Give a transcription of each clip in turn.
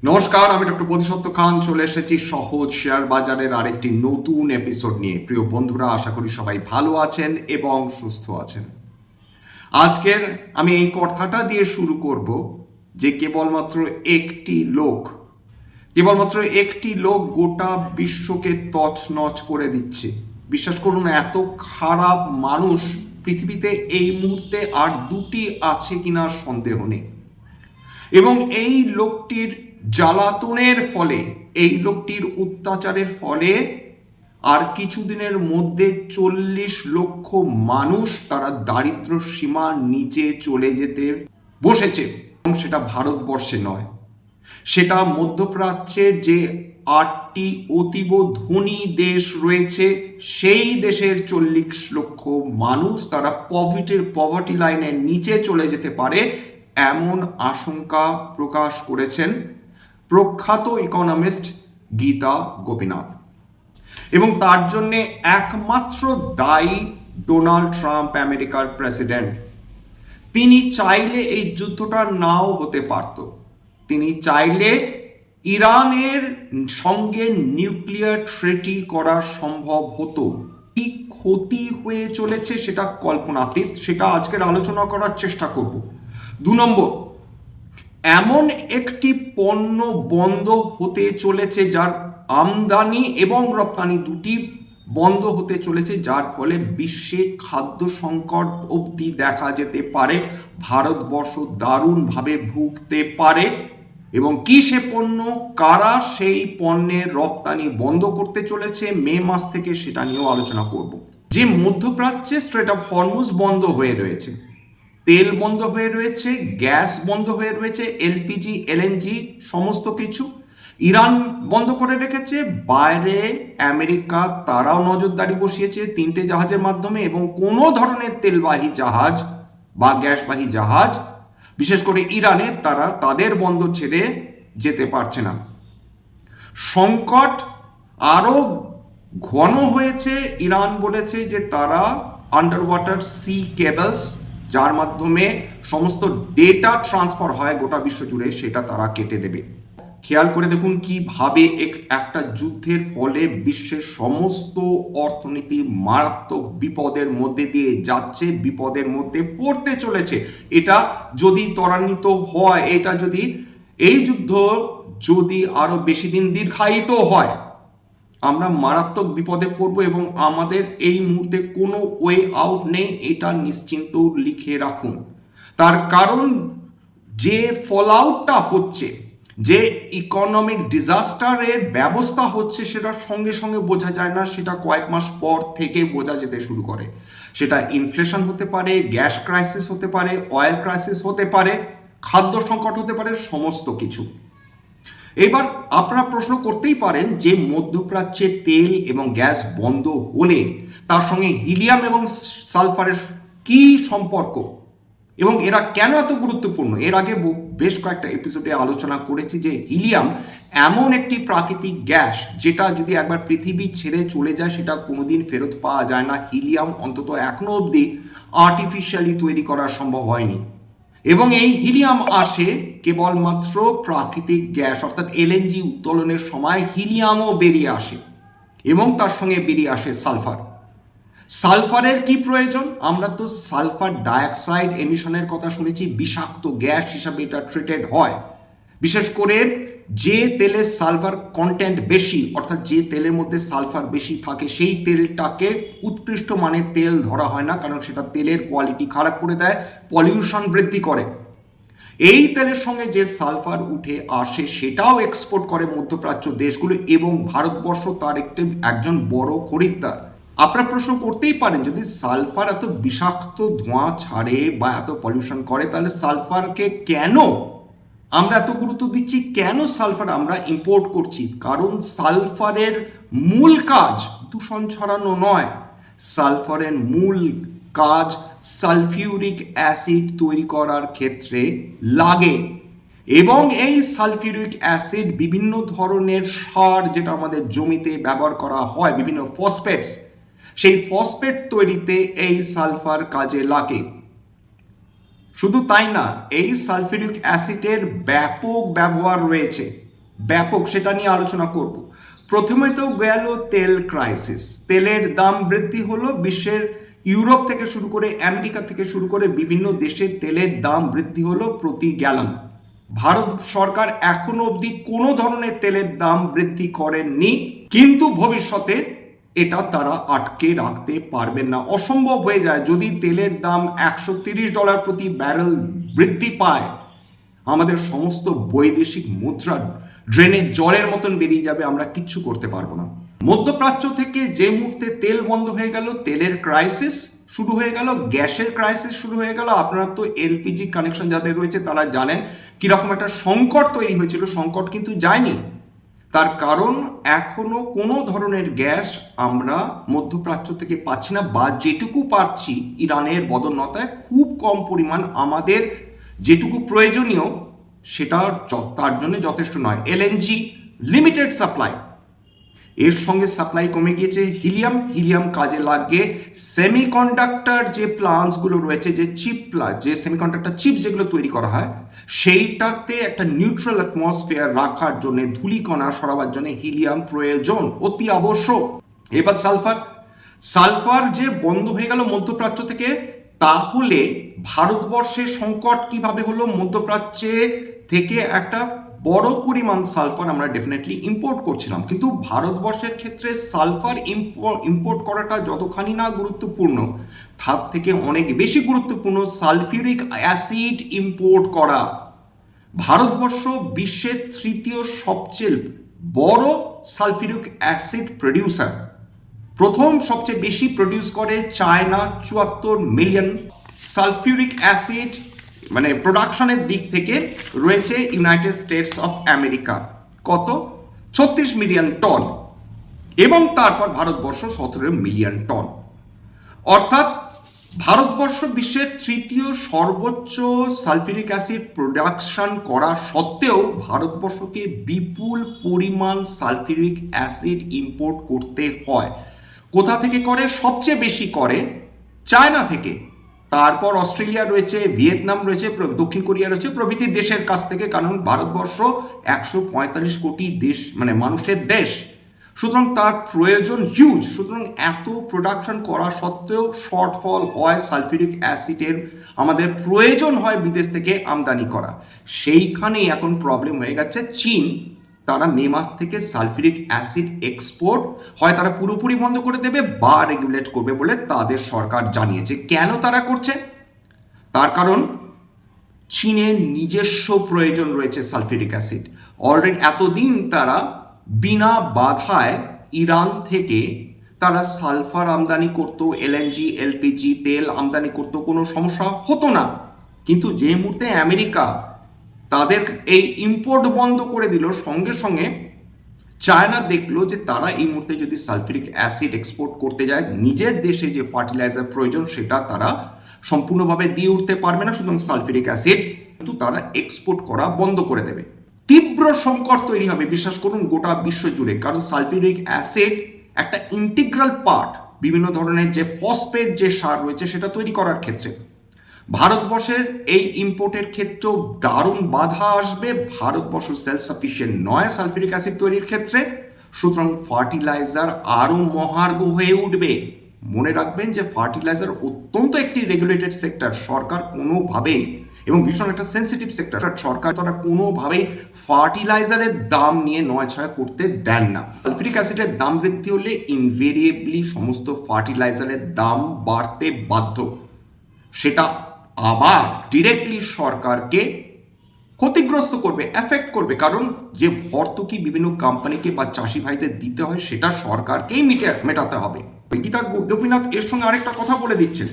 নমস্কার, আমি ডক্টর বোধিসত্ত্ব খান চলে এসেছি সহজ শেয়ার বাজারের আরেকটি নতুন এপিসোড নিয়ে। প্রিয় বন্ধুরা, আশা করি সবাই ভালো আছেন এবং সুস্থ আছেন। আজকের আমি এই কথাটা দিয়ে শুরু করব যে কেবলমাত্র একটি লোক গোটা বিশ্বকে তছনছ করে দিচ্ছে। বিশ্বাস করুন, এত খারাপ মানুষ পৃথিবীতে এই মুহূর্তে আর দুটি আছে কিনা সন্দেহ নেই। এবং এই লোকটির জ্বালাতনের ফলে, এই লোকটির অত্যাচারের ফলে আর কিছুদিনের মধ্যে 40 লক্ষ মানুষ তারা দারিদ্র সীমার নিচে চলে যেতে বসেছে। এবং সেটা ভারতবর্ষে নয়, সেটা মধ্যপ্রাচ্যের যে 8টি অতীব ধনী দেশ রয়েছে, সেই দেশের 40 লক্ষ মানুষ তারা পভার্টি লাইনের নিচে চলে যেতে পারে এমন আশঙ্কা প্রকাশ করেছেন প্রখ্যাত ইকোনমিস্ট গীতা গোপীনাথ। এবং তার জন্য একমাত্র দায়ী ডোনাল্ড ট্রাম্প, আমেরিকার প্রেসিডেন্ট। তিনি চাইলে এই যুদ্ধটা নাও হতে পারত। তিনি চাইলে ইরানের সঙ্গে নিউক্লিয়ার ট্রিটি করা সম্ভব হতো। কি ক্ষতি হয়ে চলেছে সেটা কল্পনাতীত, সেটা আজকের আলোচনা করার চেষ্টা করব। 2 নম্বর, এমন একটি পণ্য বন্ধ হতে চলেছে যার আমদানি এবং রপ্তানি দুটি বন্ধ হতে চলেছে, যার ফলে বিশ্বে খাদ্য সংকট অবধি দেখা যেতে পারে। ভারতবর্ষ দারুণভাবে ভুগতে পারে। এবং কি সে পণ্য, কারা সেই পণ্যের রপ্তানি বন্ধ করতে চলেছে মে মাস থেকে, সেটা নিয়েও আলোচনা করব। যে মধ্যপ্রাচ্যে স্ট্রেট অফ হরমুজ বন্ধ হয়ে রয়েছে, তেল বন্ধ হয়ে রয়েছে, গ্যাস বন্ধ হয়ে রয়েছে, এলপিজি, এলএনজি সমস্ত কিছু ইরান বন্ধ করে রেখেছে। বাইরে আমেরিকা তারাও নজরদারি বসিয়েছে 3টে জাহাজের মাধ্যমে, এবং কোনো ধরনের তেলবাহী জাহাজ বা গ্যাসবাহী জাহাজ, বিশেষ করে ইরানের, তারা তাদের বন্দর ছেড়ে যেতে পারছে না। সংকট আরো ঘন হয়েছে। ইরান বলেছে যে তারা আন্ডার ওয়াটার সি কেবলস, যার মাধ্যমে সমস্ত ডেটা ট্রান্সফার হয় গোটা বিশ্ব জুড়ে, সেটা তারা কেটে দেবে। খেয়াল করে দেখুন কিভাবে একটা যুদ্ধের ফলে বিশ্বের সমস্ত অর্থনীতি মারাত্মক বিপদের মধ্যে দিয়ে যাচ্ছে, বিপদের মধ্যে পড়তে চলেছে। এটা যদি ত্বরান্বিত হয়, এই যুদ্ধ যদি আরো বেশি দিন দীর্ঘায়িত হয়, আমরা মারাত্মক বিপদে পড়ব এবং আমাদের এই মুহূর্তে কোনো ওয়ে আউট নেই, এটা নিশ্চিন্ত লিখে রাখুন। তার কারণ যে ফল আউটটা হচ্ছে, যে ইকোনমিক ডিজাস্টারের ব্যবস্থা হচ্ছে, সেটা সঙ্গে সঙ্গে বোঝা যায় না, সেটা কয়েক মাস পর থেকে বোঝা যেতে শুরু করে। সেটা ইনফ্লেশন হতে পারে, গ্যাস ক্রাইসিস হতে পারে, অয়েল ক্রাইসিস হতে পারে, খাদ্য সংকট হতে পারে, সমস্ত কিছু। এবার আপনারা প্রশ্ন করতেই পারেন যে মধ্যপ্রাচ্যে তেল এবং গ্যাস বন্ধ হলে তার সঙ্গে হিলিয়াম এবং সালফারের কি সম্পর্ক এবং এরা কেন এত গুরুত্বপূর্ণ। এর আগে বেশ কয়েকটা এপিসোডে আলোচনা করেছি যে হিলিয়াম এমন একটি প্রাকৃতিক গ্যাস যেটা যদি একবার পৃথিবী ছেড়ে চলে যায় সেটা কোনোদিন ফেরত পাওয়া যায় না। হিলিয়াম অন্তত এখনো অবধি আর্টিফিশিয়ালি তৈরি করা সম্ভব হয়নি। এবং এই হিলিয়াম আসে কেবলমাত্র প্রাকৃতিক গ্যাস অর্থাৎ এলএনজি উত্তোলনের সময় হিলিয়ামও বেরিয়ে আসে এবং তার সঙ্গে বেরিয়ে আসে সালফার। সালফারের কি প্রয়োজন? আমরা তো সালফার ডাইঅক্সাইড এমিশনের কথা শুনেছি, বিষাক্ত গ্যাস হিসাবে এটা ট্রিটেড হয়। বিশেষ করে যে তেলে সালফার কন্টেন্ট বেশি, অর্থাৎ যে তেলের মধ্যে সালফার বেশি থাকে, সেই তেলটাকে উৎকৃষ্ট মানের তেল ধরা হয় না, কারণ সেটা তেলের কোয়ালিটি খারাপ করে দেয়, পলিউশন বৃদ্ধি করে। এই তেলের সঙ্গে যে সালফার উঠে আসে সেটাও এক্সপোর্ট করে মধ্যপ্রাচ্য দেশগুলো, এবং ভারতবর্ষ তার একজন বড় খরিদ্দার। আপনারা প্রশ্ন করতেই পারেন, যদি সালফার এত বিষাক্ত ধোঁয়া ছাড়ে বা এত পলিউশন করে, তাহলে সালফারকে কেন আমরা এত গুরুত্ব দিচ্ছি, কেন সালফার আমরা ইম্পোর্ট করছি? কারণ সালফারের মূল কাজ দূষণ ছড়ানো নয়, সালফারের মূল কাজ সালফিউরিক অ্যাসিড তৈরি করার ক্ষেত্রে লাগে। এবং এই সালফিউরিক অ্যাসিড বিভিন্ন ধরনের সার, যেটা আমাদের জমিতে ব্যবহার করা হয়, বিভিন্ন ফসফেটস, সেই ফসফেট তৈরিতে এই সালফার কাজে লাগে। শুধু তাই না, এই সালফিউরিক অ্যাসিডের ব্যাপক ব্যবহার রয়েছে ব্যাপক, সেটা নিয়ে আলোচনা করব। প্রথমে তো গেল তেল ক্রাইসিস, তেলের দাম বৃদ্ধি হলো, বিশ্বের ইউরোপ থেকে শুরু করে আমেরিকা থেকে শুরু করে বিভিন্ন দেশে তেলের দাম বৃদ্ধি হলো প্রতি গ্যালন। ভারত সরকার এখনো অবধি কোনো ধরনের তেলের দাম বৃদ্ধি করেননি, কিন্তু ভবিষ্যতে এটা তারা আটকে রাখতে পারবেন না, অসম্ভব হয়ে যায়। যদি তেলের দাম $130 প্রতি ব্যারেল বৃদ্ধি পায়, আমাদের সমস্ত বৈদেশিক মুদ্রা ড্রেনে জলের মতন বেরিয়ে যাবে, আমরা কিচ্ছু করতে পারবো না। মধ্যপ্রাচ্য থেকে যে মুহূর্তে তেল বন্ধ হয়ে গেল, তেলের ক্রাইসিস শুরু হয়ে গেল, গ্যাসের ক্রাইসিস শুরু হয়ে গেল। আপনারা তো এলপিজি কানেকশন যাদের রয়েছে তারা জানেন কিরকম একটা সংকট তৈরি হয়েছিল। সংকট কিন্তু যায়নি, তার কারণ এখনো কোনো ধরনের গ্যাস আমরা মধ্যপ্রাচ্য থেকে পাচ্ছি না, বা যেটুকু পাচ্ছি ইরানের বদন্যতায় খুব কম পরিমাণ, আমাদের যেটুকু প্রয়োজনীয় সেটা তার জন্য যথেষ্ট নয়। এলএনজি লিমিটেড সাপ্লাই, এর সঙ্গে সাপ্লাই কমে গিয়েছে। হিলিয়াম কাজে লাগে সেমিকন্ডাক্টর যে প্লান্টসগুলো রয়েছে, যে যে সেমিকন্ডাক্টর চিপস যেগুলো তৈরি করা হয়, সেইটাতে একটা নিউট্রাল অ্যাটমসফিয়ার রাখার জন্য, ধূলিকণা সরাবার জন্য হিলিয়াম প্রয়োজন, অতি আবশ্যক। এবার সালফার যে বন্ধ হয়ে গেল মধ্যপ্রাচ্য থেকে, তাহলে ভারতবর্ষের সংকট কিভাবে হলো? মধ্যপ্রাচ্যে থেকে একটা বড় পরিমাণ সালফার আমরা ডেফিনেটলি ইম্পোর্ট করছিলাম, কিন্তু ভারতবর্ষের ক্ষেত্রে সালফার ইম্পোর্ট করাটা যতখানি না গুরুত্বপূর্ণ, তার থেকে অনেক বেশি গুরুত্বপূর্ণ সালফিউরিক অ্যাসিড ইম্পোর্ট করা। ভারতবর্ষ বিশ্বের তৃতীয় সবচেয়ে বড় সালফিউরিক অ্যাসিড প্রডিউসার। প্রথম সবচেয়ে বেশি প্রডিউস করে চায়না, 74 মিলিয়ন। সালফিউরিক অ্যাসিড মানে প্রোডাকশনের দিক থেকে রয়েছে ইউনাইটেড স্টেটস অফ আমেরিকা, কত? 36 মিলিয়ন টন, এবং তারপর ভারতবর্ষ 17 মিলিয়ন টন। অর্থাৎ ভারতবর্ষ বিশ্বের তৃতীয় সর্বোচ্চ সালফিউরিক অ্যাসিড প্রোডাকশন করা সত্ত্বেও ভারতবর্ষকে বিপুল পরিমাণ সালফিউরিক অ্যাসিড ইম্পোর্ট করতে হয়। কোথা থেকে করে? সবচেয়ে বেশি করে চায়না থেকে, তারপর অস্ট্রেলিয়া রয়েছে, ভিয়েতনাম রয়েছে, দক্ষিণ কোরিয়া রয়েছে, প্রভৃতি দেশের কাছ থেকে। কারণ ভারতবর্ষ 145 কোটি দেশ মানে মানুষের দেশ, সুতরাং তার প্রয়োজন হিউজ। সুতরাং এত প্রোডাকশন করা সত্ত্বেও শর্টফল হয় সালফিউরিক অ্যাসিডের, আমাদের প্রয়োজন হয় বিদেশ থেকে আমদানি করা। সেইখানেই এখন প্রবলেম হয়ে গেছে। চীন, তারা মে মাস থেকে সালফিউরিক অ্যাসিড এক্সপোর্ট হয় তারা পুরোপুরি বন্ধ করে দেবে বা রেগুলেট করবে বলে তাদের সরকার জানিয়েছে। কেন তারা করছে? তার কারণ চীনের নিজস্ব প্রয়োজন রয়েছে সালফিউরিক অ্যাসিড। অলরেডি এতদিন তারা বিনা বাধায় ইরান থেকে তারা সালফার আমদানি করতো, এলএনজি, এলপিজি তেল আমদানি করতো, কোনো সমস্যা হতো না। কিন্তু যে মুহূর্তে আমেরিকা তাদের এই ইম্পোর্ট বন্ধ করে দিল, সঙ্গে সঙ্গে চায়না দেখলো যে তারা এই মুহূর্তে যদি সালফিউরিক অ্যাসিড এক্সপোর্ট করতে যায়, নিজের দেশে যে ফার্টিলাইজার প্রয়োজন সেটা তারা সম্পূর্ণভাবে দিয়ে উঠতে পারবে না, সুতরাং সালফিউরিক অ্যাসিড কিন্তু তারা এক্সপোর্ট করা বন্ধ করে দেবে। তীব্র সংকট তৈরি হবে, বিশ্বাস করুন, গোটা বিশ্ব জুড়ে। কারণ সালফিউরিক অ্যাসিড একটা ইন্টিগ্রাল পার্ট বিভিন্ন ধরনের যে ফসফেট যে সার রয়েছে সেটা তৈরি করার ক্ষেত্রে। ভারতবর্ষের এই ইম্পোর্টের ক্ষেত্রেও দারুণ বাধা আসবে। ভারতবর্ষ সেলফ সাফিসিয়েন্ট নয় সালফিউরিক অ্যাসিড তৈরির ক্ষেত্রে, সুতরাং ফার্টিলাইজার আরও মহার্ঘ হয়ে উঠবে। মনে রাখবেন যে ফার্টিলাইজার অত্যন্ত একটি রেগুলেটেড সেক্টর, সরকার কোনোভাবেই, এবং ভীষণ একটা সেন্সিটিভ সেক্টর, সরকার তারা কোনোভাবেই ফার্টিলাইজারের দাম নিয়ে নয় ছয় করতে দেন না। সালফিউরিক অ্যাসিডের দাম বৃদ্ধি হলে ইনভেরিয়েবলি সমস্ত ফার্টিলাইজারের দাম বাড়তে বাধ্য। সেটা আবার ডিরেক্টলি সরকারকে ক্ষতিগ্রস্ত করবে, এফেক্ট করবে। কারণ যে ভর্তুকি বিভিন্ন কোম্পানিকে বা চাষি ভাইদের দিতে হয় সেটা সরকারকেই মেটাতে হবে। গীতা গোপীনাথ এর সঙ্গে আরেকটা কথা বলে দিচ্ছেন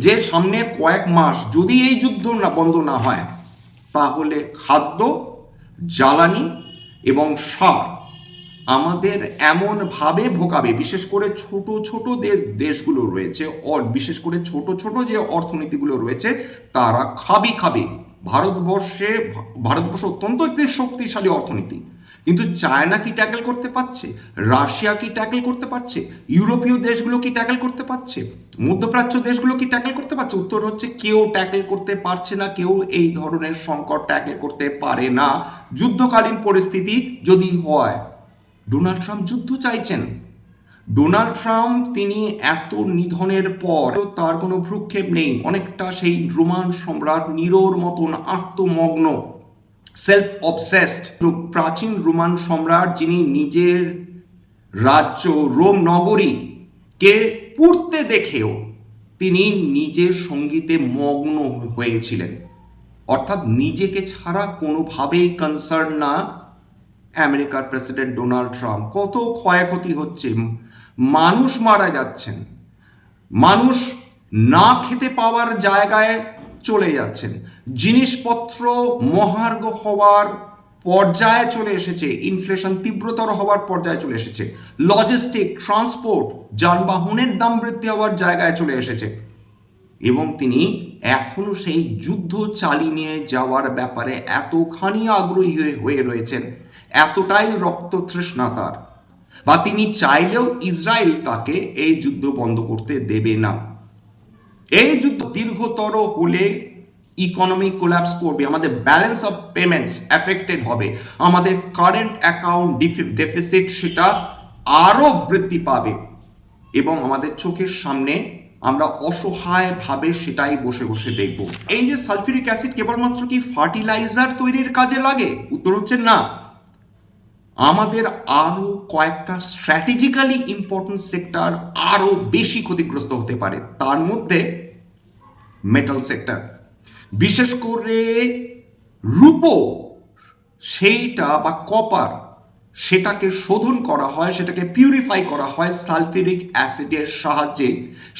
যে সামনের কয়েক মাস যদি এই যুদ্ধ বন্ধ না হয়, তাহলে খাদ্য, জ্বালানি এবং সার আমাদের এমনভাবে ভোগাবে, বিশেষ করে ছোট ছোট দেশগুলো রয়েছে, বিশেষ করে ছোট ছোট যে অর্থনীতিগুলো রয়েছে তারা খাবে। ভারতবর্ষ অত্যন্ত একটি শক্তিশালী অর্থনীতি, কিন্তু চায়না কি ট্যাকেল করতে পারছে? রাশিয়া কি ট্যাকেল করতে পারছে? ইউরোপীয় দেশগুলো কি ট্যাকেল করতে পারছে? মধ্যপ্রাচ্য দেশগুলো কি ট্যাকেল করতে পারছে? উত্তর হচ্ছে কেউ ট্যাকেল করতে পারছে না, কেউ এই ধরনের সংকট ট্যাকেল করতে পারে না। যুদ্ধকালীন পরিস্থিতি যদি হয়, ডোনাল্ড ট্রাম্প যুদ্ধ চাইছেন। ডোনাল্ড ট্রাম্প তিনি এত নিধনের পর তার কোনো ভ্রুক্ষেপ নেই, অনেকটা সেই রোমান সম্রাট নিরোর মতন আত্মমগ্ন, সেলফ অবসেসড। প্রাচীন রোমান সম্রাট যিনি নিজের রাজ্য রোম নগরীকে পুড়তে দেখেও তিনি নিজের সঙ্গীতে মগ্ন হয়েছিলেন, অর্থাৎ নিজেকে ছাড়া কোনোভাবেই কনসার্ন না। আমেরিকার প্রেসিডেন্ট ডোনাল্ড ট্রাম্প, কত ক্ষয়ক্ষতি হচ্ছে, মানুষ মারা যাচ্ছেন, মানুষ না খেতে পাওয়ার জায়গায় চলে যাচ্ছেন, জিনিসপত্র মহার্ঘ হওয়ার পর্যায়ে চলে এসেছে, ইনফ্লেশন তীব্রতর হওয়ার পর্যায়ে চলে এসেছে, লজিস্টিক ট্রান্সপোর্ট যানবাহনের দাম বৃদ্ধি হওয়ার জায়গায় চলে এসেছে, এবং তিনি এখনো সেই যুদ্ধ চালিয়ে নিয়ে যাওয়ার ব্যাপারে এতখানি আগ্রহী হয়ে রয়েছেন, এতটাই রক্ততৃষ্ণা তার, বা তিনি চাইলেও ইসরায়েল তাকে এই যুদ্ধ বন্ধ করতে দেবে না। এই যুদ্ধ দীর্ঘতর হলে ইকোনমি কোল্যাপস করবে, আমাদের ব্যালেন্স অফ পেমেন্টস এফেক্টেড হবে, আমাদের কারেন্ট অ্যাকাউন্ট ডেফিসিট সেটা আরো বৃদ্ধি পাবে, এবং আমাদের চোখের সামনে আমরা অসহায়ভাবে সেটাই বসে বসে দেখব। এই যে সালফিউরিক অ্যাসিড কেবলমাত্র কি ফার্টিলাইজার তৈরির কাজে লাগে? উত্তর হচ্ছে না। আমাদের আরো কয়েকটা স্ট্র্যাটেজিক্যালি ইম্পর্টেন্ট সেক্টর আরো বেশি ক্ষতিগ্রস্ত হতে পারে, তার মধ্যে মেটাল সেক্টর, বিশেষ করে রূপো সেইটা বা কপার, সেটাকে শোধন করা হয়, সেটাকে পিউরিফাই করা হয় সালফিউরিক অ্যাসিডের সাহায্যে।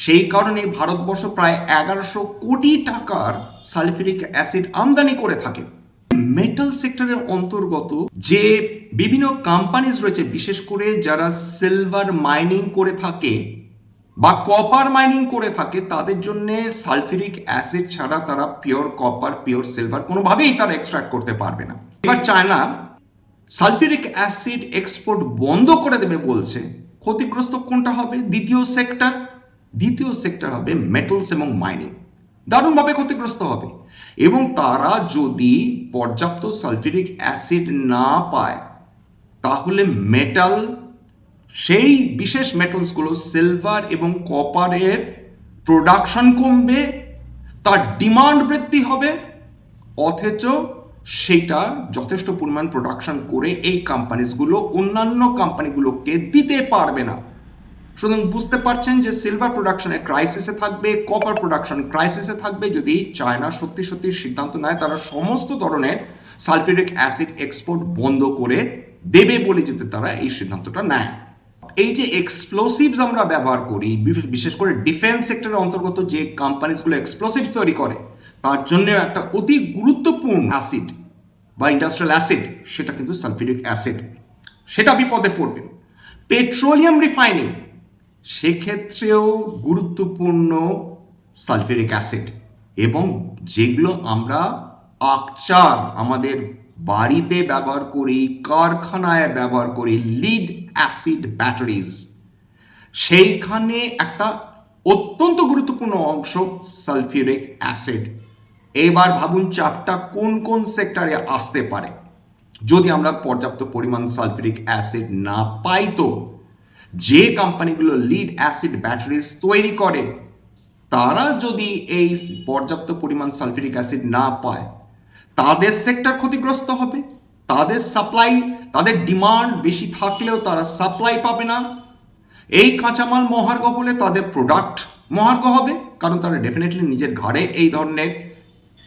সেই কারণে ভারতবর্ষ প্রায় 1100 কোটি টাকার সালফিউরিক অ্যাসিড আমদানি করে থাকে। মেটাল সেক্টরের অন্তর্গত যে বিভিন্ন কোম্পানিজ রয়েছে, বিশেষ করে যারা সিলভার মাইনিং করে থাকে বা কপার মাইনিং করে থাকে, তাদের জন্য সালফিউরিক অ্যাসিড ছাড়া তারা পিওর কপার পিওর সিলভার কোনোভাবেই তারা এক্সট্রাক্ট করতে পারবে না। এবার চায়না সালফিউরিক অ্যাসিড এক্সপোর্ট বন্ধ করে দেবে বলছে। ক্ষতিগ্রস্ত কোনটা হবে? দ্বিতীয় সেক্টর হবে মেটালস এবং মাইনিং, দারুণভাবে ক্ষতিগ্রস্ত হবে। এবং তারা যদি পর্যাপ্ত সালফিউরিক অ্যাসিড না পায়, তাহলে মেটাল, সেই বিশেষ মেটালসগুলো সিলভার এবং কপারের প্রোডাকশন কমবে, তার ডিমান্ড বৃদ্ধি হবে, অথচ সেটা যথেষ্ট পরিমাণ প্রোডাকশন করে এই কোম্পানিজগুলো অন্যান্য কোম্পানিগুলোকে দিতে পারবে না। সুতরাং বুঝতে পারছেন যে সিলভার প্রোডাকশনে ক্রাইসিসে থাকবে, কপার প্রোডাকশন ক্রাইসিসে থাকবে, যদি চায়না সত্যি সত্যি সিদ্ধান্ত নেয় তারা সমস্ত ধরনের সালফিউরিক অ্যাসিড এক্সপোর্ট বন্ধ করে দেবে বলে যদি তারা এই সিদ্ধান্তটা নেয়। এই যে এক্সপ্লোসিভস আমরা ব্যবহার করি, বিশেষ করে ডিফেন্স সেক্টরের অন্তর্গত যে কোম্পানিজগুলো এক্সপ্লোসিভ তৈরি করে, তার জন্য একটা অতি গুরুত্বপূর্ণ অ্যাসিড বা ইন্ডাস্ট্রিয়াল অ্যাসিড, সেটা কিন্তু সালফিউরিক অ্যাসিড, সেটা বিপদে পড়বে। পেট্রোলিয়াম রিফাইনিং, সেক্ষেত্রেও গুরুত্বপূর্ণ সালফিউরিক অ্যাসিড। এবং যেগুলো আমরা আকচার আমাদের বাড়িতে ব্যবহার করি, কারখানায় ব্যবহার করি, লিড অ্যাসিড ব্যাটারিজ, সেইখানে একটা অত্যন্ত গুরুত্বপূর্ণ অংশ সালফিউরিক অ্যাসিড। এবার ভাবুন চাপটা কোন কোন সেক্টরে আসতে পারে যদি আমরা পর্যাপ্ত পরিমাণ সালফিউরিক অ্যাসিড না পাই। তো যে কোম্পানিগুলো লিড অ্যাসিড ব্যাটারিজ তৈরি করে, তারা যদি এই পর্যাপ্ত পরিমাণ সালফিউরিক অ্যাসিড না পায়, তাদের সেক্টর ক্ষতিগ্রস্ত হবে, তাদের সাপ্লাই, তাদের ডিমান্ড বেশি থাকলেও তারা সাপ্লাই পাবে না। এই কাঁচামাল মহার্ঘ হলে তাদের প্রোডাক্ট মহার্ঘ হবে, কারণ তারা ডেফিনেটলি নিজের ঘাড়ে এই ধরনের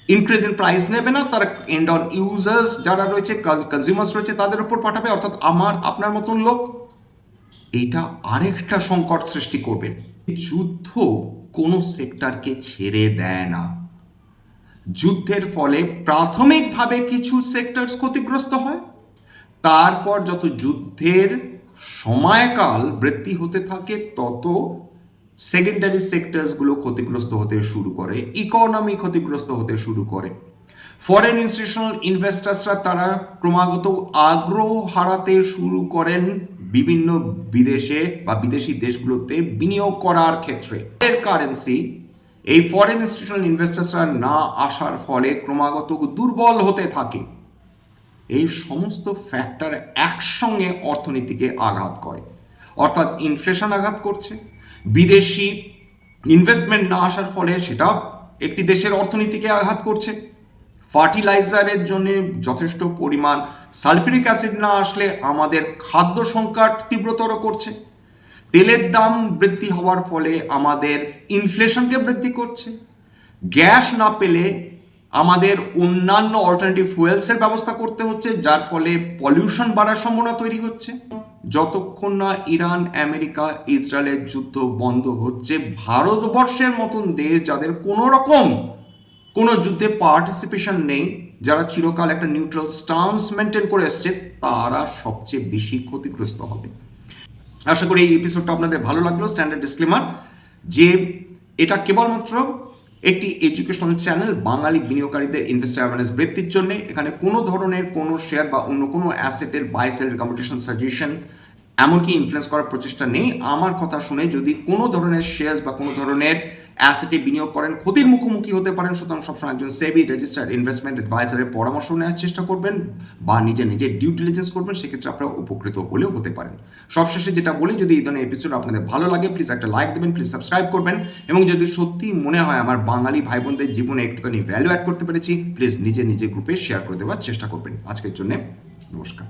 ইনক্রিজ ইন প্রাইস নেবে না, তারা এন্ড অন ইউজার্স যারা রয়েছে, কনজিউমার্স রয়েছে, তাদের উপর পাঠাবে, অর্থাৎ আমার আপনার মতন লোক। এটা আরেকটা সংকট সৃষ্টি করবে। যুদ্ধ কোনো সেক্টরকে ছেড়ে দেয় না। যুদ্ধের ফলে প্রাথমিকভাবে কিছু সেক্টরস ক্ষতিগ্রস্ত হয়, তারপর যত যুদ্ধের সময়কাল বৃদ্ধি হতে থাকে, তত সেকেন্ডারি সেক্টরসগুলো ক্ষতিগ্রস্ত হতে শুরু করে, ইকোনমি ক্ষতিগ্রস্ত হতে শুরু করে। ফরেন ইনস্টিটিউশনাল ইনভেস্টার্সরা তারা ক্রমাগত আগ্রহ হারাতে শুরু করেন বিভিন্ন বিদেশে বা বিদেশি দেশগুলোতে বিনিয়োগ করার ক্ষেত্রে। এর কারেন্সি এই ফরেন ইনস্টিটিউশনাল ইনভেস্টার্সরা না আসার ফলে ক্রমাগত দুর্বল হতে থাকে। এই সমস্ত ফ্যাক্টর একসঙ্গে অর্থনীতিকে আঘাত করে, অর্থাৎ ইনফ্লেশন আঘাত করছে, বিদেশি ইনভেস্টমেন্ট না আসার ফলে সেটা একটি দেশের অর্থনীতিকে আঘাত করছে, ফার্টিলাইজারের জন্য যথেষ্ট পরিমাণ সালফিউরিক অ্যাসিড না আসলে আমাদের খাদ্য সংকট তীব্রতর করছে, তেলের দাম বৃদ্ধি হওয়ার ফলে আমাদের ইনফ্লেশনকে বৃদ্ধি করছে, গ্যাস না পেলে আমাদের অন্যান্য অল্টারনেটিভ ফুয়েলসের ব্যবস্থা করতে হচ্ছে, যার ফলে পলিউশন বাড়ার সম্ভাবনা তৈরি হচ্ছে। যতক্ষণ না ইরান, আমেরিকা, ইসরায়েলের যুদ্ধ বন্ধ হচ্ছে, ভারতবর্ষের মতন দেশ যাদের কোনো যুদ্ধে পার্টিসিপেশন নেই, যারা চিরকাল একটা নিউট্রাল স্টান্স মেনটেন করে এসছে, তারা সবচেয়ে বেশি ক্ষতিগ্রস্ত হবে। আশা করি এই এপিসোডটা আপনাদের ভালো লাগলো। স্ট্যান্ডার্ড ডিসক্লেমার যে এটা কেবলমাত্র একটি এডুকেশনাল চ্যানেল বাঙালি বিনিয়োগকারীদের ইনভেস্টার অ্যাওয়ারনেস বৃদ্ধির জন্য। এখানে কোনো ধরনের কোনো শেয়ার বা অন্য কোনো অ্যাসেটের বাই সেল রিকমেন্ডেশন, সাজেশন, এমনকি ইনফ্লুয়েন্স করার প্রচেষ্টা নেই। আমার কথা শুনে যদি কোনো ধরনের শেয়ার বা কোনো ধরনের অ্যাসেটে বিনিয়োগ করেন, ক্ষতির মুখোমুখি হতে পারেন। সুতরাং সবসময় একজন সেবি রেজিস্টার্ড ইনভেস্টমেন্ট অ্যাডভাইজারের পরামর্শ নেওয়ার চেষ্টা করবেন বা নিজের ডিউ ডিলিজেন্স করবেন, সেক্ষেত্রে আপনারা উপকৃত হলেও হতে পারেন। সবশেষে যেটা বলি, যদি এই ধরনের এপিসোড আপনাদের ভালো লাগে, প্লিজ একটা লাইক দেবেন, প্লিজ সাবস্ক্রাইব করবেন, এবং যদি সত্যি মনে হয় আমার বাঙালি ভাই বোনদের জীবনে একটুখানি ভ্যালু অ্যাড করতে পেরেছি, প্লিজ নিজের গ্রুপে শেয়ার করে দেওয়ার চেষ্টা করবেন। আজকের জন্য নমস্কার।